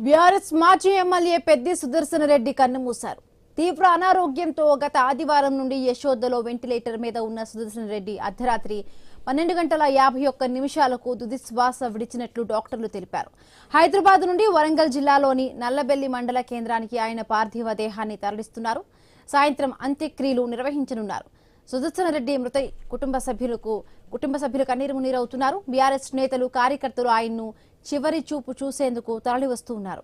BRS మాజీ MLA Peddi Sudarshan Reddy కన్నుమూశారు. తీవ్ర అనారోగ్యంతో గత ఆదివారం నుండి యశోదలో వెంటిలేటర్ మీద ఉన్న సుదర్శన్ రెడ్డి అర్ధరాత్రి 12:51 తుది శ్వాస విడిచినట్లు డాక్టర్లు తెలిపారు. హైదరాబాద్ నుండి వరంగల్ జిల్లాలోని నల్లబెల్లి మండల కేంద్రానికి ఆయన పార్థివ దేహాన్ని తరలిస్తున్నారు. సాయంత్రం అంత్యక్రియలు నిర్వహించనున్నారు. సుదర్శన్ రెడ్డి మృతి కుటుంబ సభ్యులు కన్నీరు మున్నీరవుతున్నారు. బీఆర్ఎస్ నేతలు కార్యకర్తలు ఆయన్ను చివరి చూపు చూసేందుకు తరలివస్తున్నారు.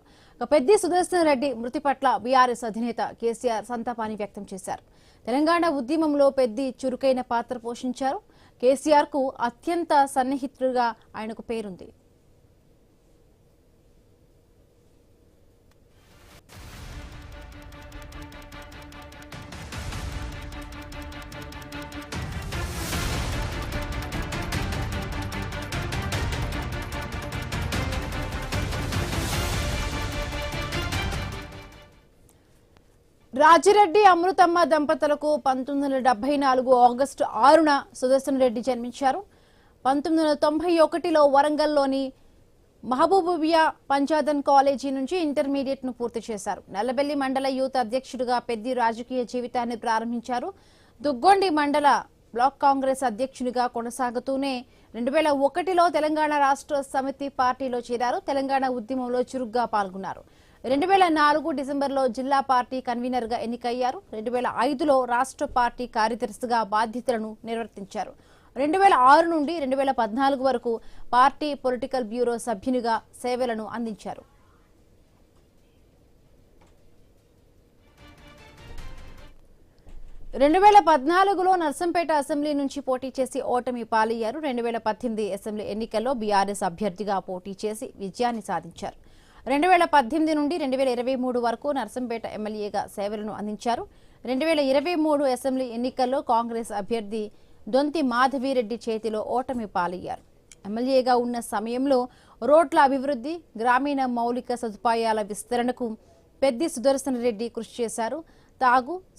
పెద్ది సుదర్శన్ రెడ్డి మృతి పట్ల బీఆర్ఎస్ అధినేత కేసీఆర్ సంతాపాన్ని వ్యక్తం చేశారు. తెలంగాణ ఉద్యమంలో పెద్ది చురుకైన పాత్ర పోషించారు. కేసీఆర్ కు అత్యంత సన్నిహితుడిగా ఆయనకు పేరుంది. రాజిరెడ్డి అమృతమ్మ దంపతులకు 1974 ఆగస్టు 6న సుదర్శన్ రెడ్డి జన్మించారు. 1991లో వరంగల్లోని మహబూబియా పంచాదన్ కాలేజీ నుంచి ఇంటర్మీడియట్ ను పూర్తి చేశారు. నల్లబెల్లి మండల యూత్ అధ్యక్షుడిగా పెద్ది రాజకీయ జీవితాన్ని ప్రారంభించారు. దుగ్గొండి మండల బ్లాక్ కాంగ్రెస్ అధ్యక్షునిగా కొనసాగుతూనే 2001లో తెలంగాణ రాష్ట్ర సమితి పార్టీలో చేరారు. తెలంగాణ ఉద్యమంలో చురుగ్గా పాల్గొన్నారు. 2004 డిసెంబర్లో జిల్లా పార్టీ కన్వీనర్ గా ఎన్నికయ్యారు. 2005లో రాష్ట్ర పార్టీ కార్యదర్శిగా బాధ్యతలను నిర్వర్తించారు. 2006 నుండి 2014 వరకు పార్టీ పొలిటికల్ బ్యూరో సభ్యునిగా సేవలను అందించారు. రెండు 2014లో నర్సంపేట అసెంబ్లీ నుంచి పోటీ చేసి ఓటమి పాలయ్యారు. 2018 అసెంబ్లీ ఎన్నికల్లో బీఆర్ఎస్ అభ్యర్థిగా పోటీ చేసి విజయాన్ని సాధించారు. 2018 నుండి 2023 వరకు నర్సంపేట ఎమ్మెల్యేగా సేవలను అందించారు. 2023 అసెంబ్లీ ఎన్నికల్లో కాంగ్రెస్ అభ్యర్థి దొంతి మాధవిరెడ్డి చేతిలో ఓటమి పాలయ్యారు. ఎమ్మెల్యేగా ఉన్న సమయంలో రోడ్ల అభివృద్ధి, గ్రామీణ మౌలిక సదుపాయాల విస్తరణకు పెద్ది సుదర్శన్ రెడ్డి కృషి చేశారు.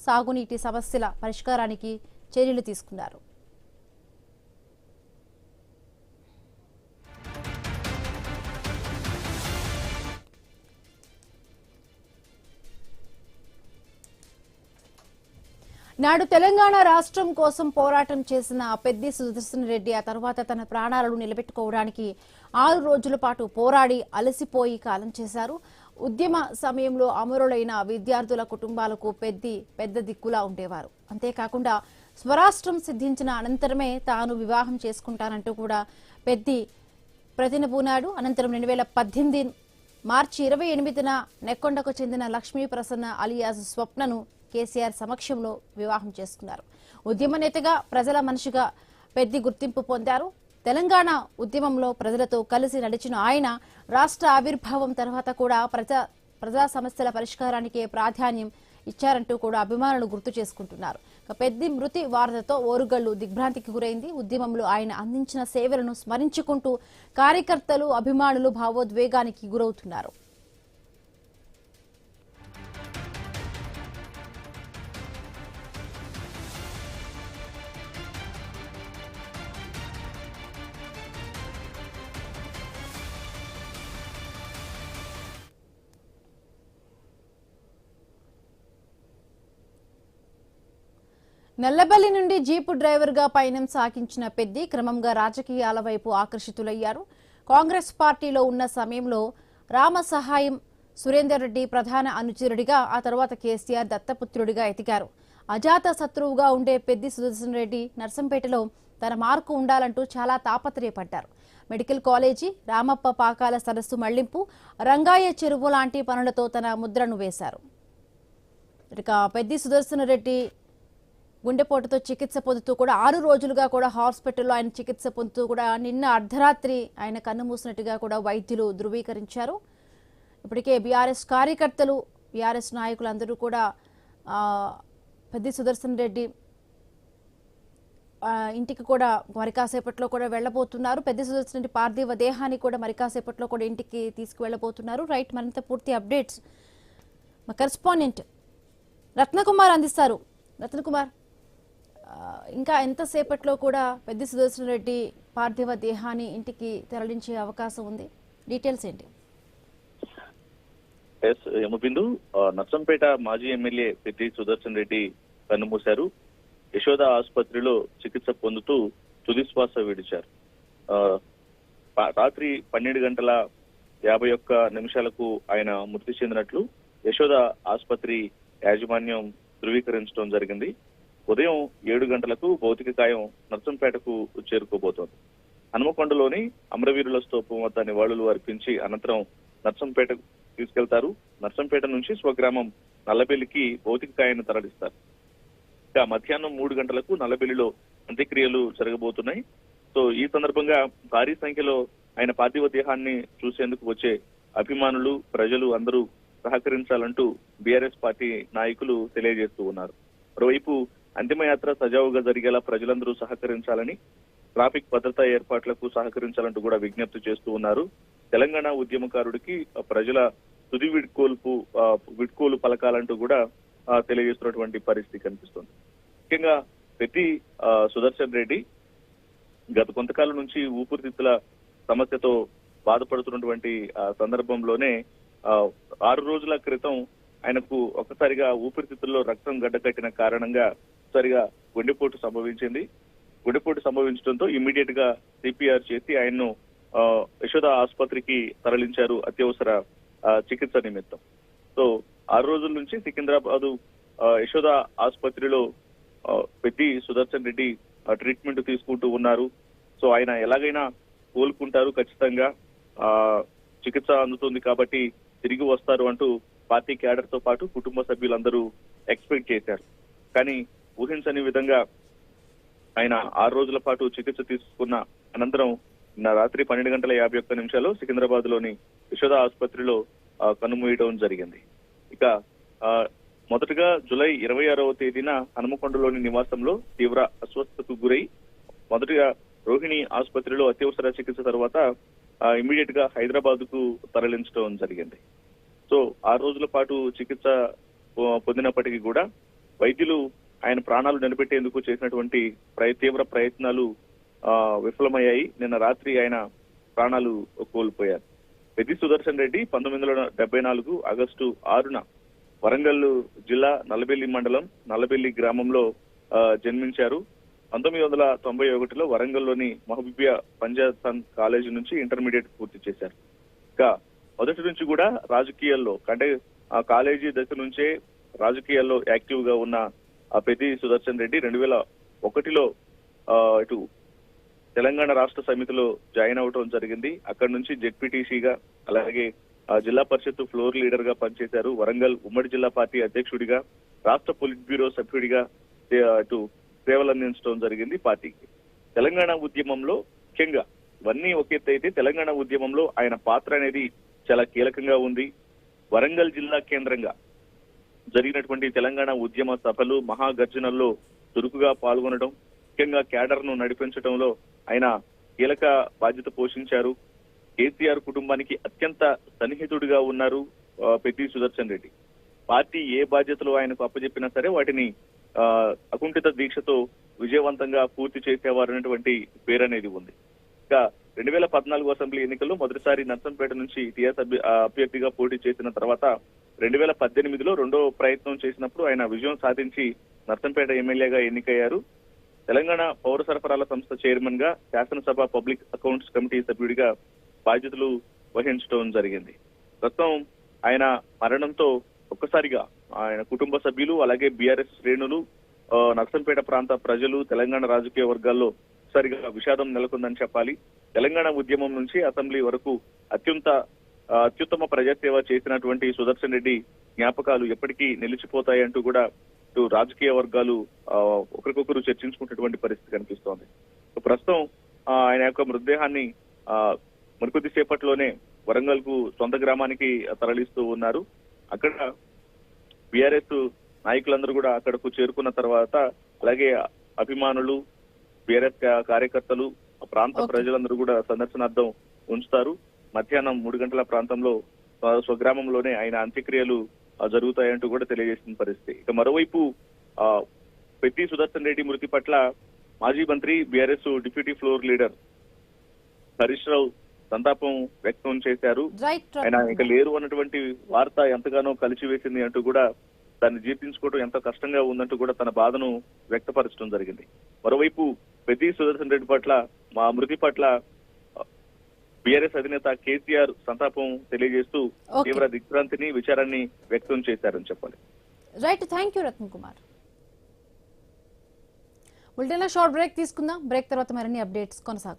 సాగునీటి సమస్యల పరిష్కారానికి చర్యలు తీసుకున్నారు. నాడు తెలంగాణ రాష్ట్రం కోసం పోరాటం చేసిన పెద్ది సుదర్శన్ రెడ్డి ఆ తర్వాత తన ప్రాణాలను నిలబెట్టుకోవడానికి 6 రోజుల పాటు పోరాడి అలసిపోయి కాలం చేశారు. ఉద్యమ సమయంలో అమరులైన విద్యార్థుల కుటుంబాలకు పెద్ద దిక్కులా ఉండేవారు. అంతేకాకుండా స్వరాష్ట్రం సిద్ధించిన అనంతరమే తాను వివాహం చేసుకుంటానంటూ కూడా పెద్ది ప్రతినబూనాడు. అనంతరం 2018 మార్చి 28న నెక్కొండకు చెందిన లక్ష్మీ ప్రసన్న అలియాస్ స్వప్నను కేసీఆర్ సమక్షంలో వివాహం చేసుకున్నారు. ఉద్యమ నేతగా ప్రజల మనిషిగా పెద్ది గుర్తింపు పొందారు. తెలంగాణ ఉద్యమంలో ప్రజలతో కలిసి నడిచిన ఆయన రాష్ట్ర ఆవిర్భావం తర్వాత కూడా ప్రజా సమస్యల పరిష్కారానికే ప్రాధాన్యం ఇచ్చారంటూ కూడా అభిమానులు గుర్తు చేసుకుంటున్నారు. పెద్ది మృతి వార్తతో ఓరుగల్లు దిగ్భ్రాంతికి గురైంది. ఉద్యమంలో ఆయన అందించిన సేవలను స్మరించుకుంటూ కార్యకర్తలు, అభిమానులు భావోద్వేగానికి గురవుతున్నారు. నల్లబెల్లి నుండి జీపు డ్రైవర్ గా పయనం సాగించిన పెద్ది క్రమంగా రాజకీయాల వైపు ఆకర్షితులయ్యారు. కాంగ్రెస్ పార్టీలో ఉన్న సమయంలో రామసహాయం సురేందర్ రెడ్డి ప్రధాన అనుచరుడిగా, ఆ తర్వాత కేసీఆర్ దత్తపుత్రుడిగా ఎదిగారు. అజాత శత్రువుగా ఉండే పెద్ది సుదర్శన్ రెడ్డి నర్సంపేటలో తన మార్కు ఉండాలంటూ చాలా తాపత్రయపడ్డారు. మెడికల్ కాలేజీ, రామప్ప పాకాల సరస్సు మళ్లింపు, రంగాయ చెరువు లాంటి పనులతో తన ముద్రను వేశారు. ఇక పెద్ది సుదర్శన్ రెడ్డి గుండెపోటుతో చికిత్స పొందుతూ కూడా 6 రోజులుగా కూడా హాస్పిటల్లో ఆయన చికిత్స పొందుతూ కూడా నిన్న అర్ధరాత్రి ఆయన కన్నుమూసినట్టుగా కూడా వైద్యులు ధృవీకరించారు. ఇప్పటికే బీఆర్ఎస్ కార్యకర్తలు, బీఆర్ఎస్ నాయకులందరూ కూడా పెద్ది సుదర్శన్ రెడ్డి ఇంటికి కూడా మరి కాసేపట్లో కూడా వెళ్లబోతున్నారు. పెద్ది సుదర్శన్ రెడ్డి పార్థివ దేహాన్ని కూడా మరి కాసేపట్లో కూడా ఇంటికి తీసుకువెళ్లబోతున్నారు. రైట్, మరింత పూర్తి అప్డేట్స్ మా కరెస్పాండెంట్ రత్నకుమార్ అందిస్తారు. రత్నకుమార్, ఇంకా ఎంతసేపట్లో కూడా పెద్ది సుదర్శన్ రెడ్డి పార్థివ దేహాన్ని ఇంటికి తరలించే అవకాశం ఉంది? డీటెయిల్స్ ఏంటి? ఎస్ యమబిందు నర్సంపేట మాజీ ఎమ్మెల్యే పెద్ది సుదర్శన్ రెడ్డి కన్నుమూశారు. యశోద ఆసుపత్రిలో చికిత్స పొందుతూ తుది శ్వాస విడిచారు. రాత్రి 12:51 ఆయన మృతి చెందినట్లు యశోద ఆసుపత్రి యాజమాన్యం ధృవీకరించడం జరిగింది. ఉదయం 7 గంటలకు భౌతిక కాయం నర్సంపేటకు చేరుకోబోతోంది. హనుమకొండలోని అమరవీరుల స్తూపం వద్ద నివాళులు అర్పించి అనంతరం నర్సంపేటకు తీసుకెళ్తారు. నర్సంపేట నుంచి స్వగ్రామం నల్లబెల్లికి భౌతిక కాయాన్ని తరలిస్తారు. ఇక మధ్యాహ్నం 3 గంటలకు నల్లబెల్లిలో అంత్యక్రియలు జరగబోతున్నాయి. సో ఈ సందర్భంగా భారీ సంఖ్యలో ఆయన పార్థివ దేహాన్ని చూసేందుకు వచ్చే అభిమానులు, ప్రజలు అందరూ సహకరించాలంటూ బీఆర్ఎస్ పార్టీ నాయకులు తెలియజేస్తూ ఉన్నారు. మరోవైపు అంతిమయాత్ర సజావుగా జరిగేలా ప్రజలందరూ సహకరించాలని, ట్రాఫిక్ భద్రతా ఏర్పాట్లకు సహకరించాలంటూ కూడా విజ్ఞప్తి చేస్తూ ఉన్నారు. తెలంగాణ ఉద్యమకారుడికి ప్రజల తుది విడ్కోలు పలకాలంటూ కూడా తెలియజేస్తున్నటువంటి పరిస్థితి కనిపిస్తుంది. ముఖ్యంగా పెద్ది సుదర్శన్ రెడ్డి గత కొంతకాలం నుంచి ఊపిరితిత్తుల సమస్యతో బాధపడుతున్నటువంటి సందర్భంలోనే 6 రోజుల క్రితం ఆయనకు ఒక్కసారిగా ఊపిరితిత్తుల్లో రక్తం గడ్డకట్టిన కారణంగా ఒకసారిగా గుండెపోటు సంభవించింది. గుండెపోటు సంభవించడంతో ఇమ్మీడియట్ గా సిపిఆర్ చేసి ఆయన్ను యశోద ఆసుపత్రికి తరలించారు అత్యవసర చికిత్స నిమిత్తం. సో 6 రోజుల నుంచి సికింద్రాబాద్ యశోద ఆసుపత్రిలో పెద్ది సుదర్శన్ రెడ్డి ట్రీట్మెంట్ తీసుకుంటూ ఉన్నారు. సో ఆయన ఎలాగైనా కోలుకుంటారు, ఖచ్చితంగా చికిత్స అందుతుంది కాబట్టి తిరిగి వస్తారు అంటూ పార్టీ క్యాడర్ తో పాటు కుటుంబ సభ్యులందరూ ఎక్స్పెక్ట్ చేశారు. కానీ ఊహించని విధంగా ఆయన 6 రోజుల పాటు చికిత్స తీసుకున్న అనంతరం రాత్రి 12:51 సికింద్రాబాద్ లోని యశోద ఆసుపత్రిలో కన్నుమూయడం జరిగింది. ఇక మొదటగా జూలై 26వ తేదీన హనుమకొండలోని నివాసంలో తీవ్ర అస్వస్థతకు గురై మొదటిగా రోహిణి ఆసుపత్రిలో అత్యవసర చికిత్స తర్వాత ఇమ్మీడియట్ గా హైదరాబాద్ కు తరలించడం జరిగింది. సో 6 రోజుల పాటు చికిత్స పొందినప్పటికీ కూడా వైద్యులు ఆయన ప్రాణాలు నిలబెట్టేందుకు చేసినటువంటి తీవ్ర ప్రయత్నాలు విఫలమయ్యాయి. నిన్న రాత్రి ఆయన ప్రాణాలు కోల్పోయారు. పెద్ది సుదర్శన్ రెడ్డి 1974 ఆగస్టు 6న వరంగల్ జిల్లా నల్లబెల్లి మండలం నల్లబెల్లి గ్రామంలో జన్మించారు. 1991లో వరంగల్లోని మహబూబియా పంజాబ్ కాలేజీ నుంచి ఇంటర్మీడియట్ పూర్తి చేశారు. ఇంకా మొదటి నుంచి కూడా రాజకీయాల్లో అంటే కాలేజీ దశ నుంచే రాజకీయాల్లో యాక్టివ్ గా ఉన్న పెద్ది సుదర్శన్ రెడ్డి 2001లో ఇటు తెలంగాణ రాష్ట్ర సమితిలో జాయిన్ అవడం జరిగింది. అక్కడి నుంచి జెడ్పీటీసీగా అలాగే జిల్లా పరిషత్ ఫ్లోర్ లీడర్ గా పనిచేశారు. వరంగల్ ఉమ్మడి జిల్లా పార్టీ అధ్యక్షుడిగా, రాష్ట్ర పొలిట్ బ్యూరో సభ్యుడిగా ఇటు సేవలు అందించడం జరిగింది పార్టీకి. తెలంగాణ ఉద్యమంలో ముఖ్యంగా ఇవన్నీ ఒక ఎత్తు అయితే తెలంగాణ ఉద్యమంలో ఆయన పాత్ర అనేది చాలా కీలకంగా ఉంది. వరంగల్ జిల్లా కేంద్రంగా జరిగినటువంటి తెలంగాణ ఉద్యమ సభలు, మహాగర్జనల్లో చురుకుగా పాల్గొనడం, ముఖ్యంగా క్యాడర్ ను నడిపించడంలో ఆయన కీలక బాధ్యత పోషించారు. కేసీఆర్ కుటుంబానికి అత్యంత సన్నిహితుడిగా ఉన్నారు పెద్ది సుదర్శన్ రెడ్డి. పార్టీ ఏ బాధ్యతలు ఆయనకు అప్పచెప్పినా సరే వాటిని అకుంఠిత దీక్షతో విజయవంతంగా పూర్తి చేసేవారనేటువంటి పేరు అనేది ఉంది. ఇంకా 2014 అసెంబ్లీ ఎన్నికల్లో మొదటిసారి నర్సంపేట నుంచి టీఆర్ఎస్ అభ్యర్థిగా పోటీ చేసిన తర్వాత 2018లో రెండో ప్రయత్నం చేసినప్పుడు ఆయన విజయం సాధించి నర్సంపేట ఎమ్మెల్యేగా ఎన్నికయ్యారు. తెలంగాణ పౌర సరఫరాల సంస్థ చైర్మన్ గా, శాసనసభ పబ్లిక్ అకౌంట్స్ కమిటీ సభ్యుడిగా బాధ్యతలు వహించడం జరిగింది. ప్రస్తుతం ఆయన మరణంతో ఒక్కసారిగా ఆయన కుటుంబ సభ్యులు అలాగే బీఆర్ఎస్ శ్రేణులు, నర్సంపేట ప్రాంత ప్రజలు, తెలంగాణ రాజకీయ వర్గాల్లో ఒకసారిగా విషాదం నెలకొందని చెప్పాలి. తెలంగాణ ఉద్యమం నుంచి అసెంబ్లీ వరకు అత్యుత్తమ ప్రజాసేవ చేసినటువంటి సుదర్శన్ రెడ్డి జ్ఞాపకాలు ఎప్పటికీ నిలిచిపోతాయంటూ కూడా ఇటు రాజకీయ వర్గాలు ఒకరికొకరు చర్చించుకున్నటువంటి పరిస్థితి కనిపిస్తోంది. ప్రస్తుతం ఆయన యొక్క మృతదేహాన్ని మరికొద్ది సేపట్లోనే వరంగల్ కు సొంత గ్రామానికి తరలిస్తూ ఉన్నారు. అక్కడ బీఆర్ఎస్ నాయకులందరూ కూడా అక్కడకు చేరుకున్న తర్వాత అలాగే అభిమానులు, బీఆర్ఎస్ కార్యకర్తలు, ప్రాంత ప్రజలందరూ కూడా సందర్శనార్థం ఉంచుతారు. మధ్యాహ్నం 3 గంటల ప్రాంతంలో స్వగ్రామంలోనే ఆయన అంత్యక్రియలు జరుగుతాయంటూ కూడా తెలియజేసిన పరిస్థితి. ఇక మరోవైపు పెద్ది సుదర్శన్ రెడ్డి మృతి పట్ల మాజీ మంత్రి, BRS deputy floor leader Harish Rao సంతాపం వ్యక్తం చేశారు. రైట్ ఆయన ఇక లేరు అన్నటువంటి వార్త ఎంతగానో కలిచివేసింది అంటూ కూడా దాన్ని జీర్ణించుకోవడం ఎంతో కష్టంగా ఉందంటూ కూడా తన బాధను వ్యక్తపరచడం జరిగింది. మరోవైపు పెద్ది సుదర్శన్ రెడ్డి పట్ల మా మృతి పట్ల బీఆర్ఎస్ అధినేత కేసీఆర్ సంతాపం తెలియజేస్తూ తీవ్ర దిగ్భ్రాంతిని విచారాన్ని వ్యక్తం చేశారని చెప్పాలి. రైట్, థ్యాంక్ యూ రత్న కుమార్. బులెటిన్లో షార్ట్ బ్రేక్ తీసుకుందాం. బ్రేక్ తర్వాత మరిన్ని అప్డేట్స్ కొనసాగుతాయి.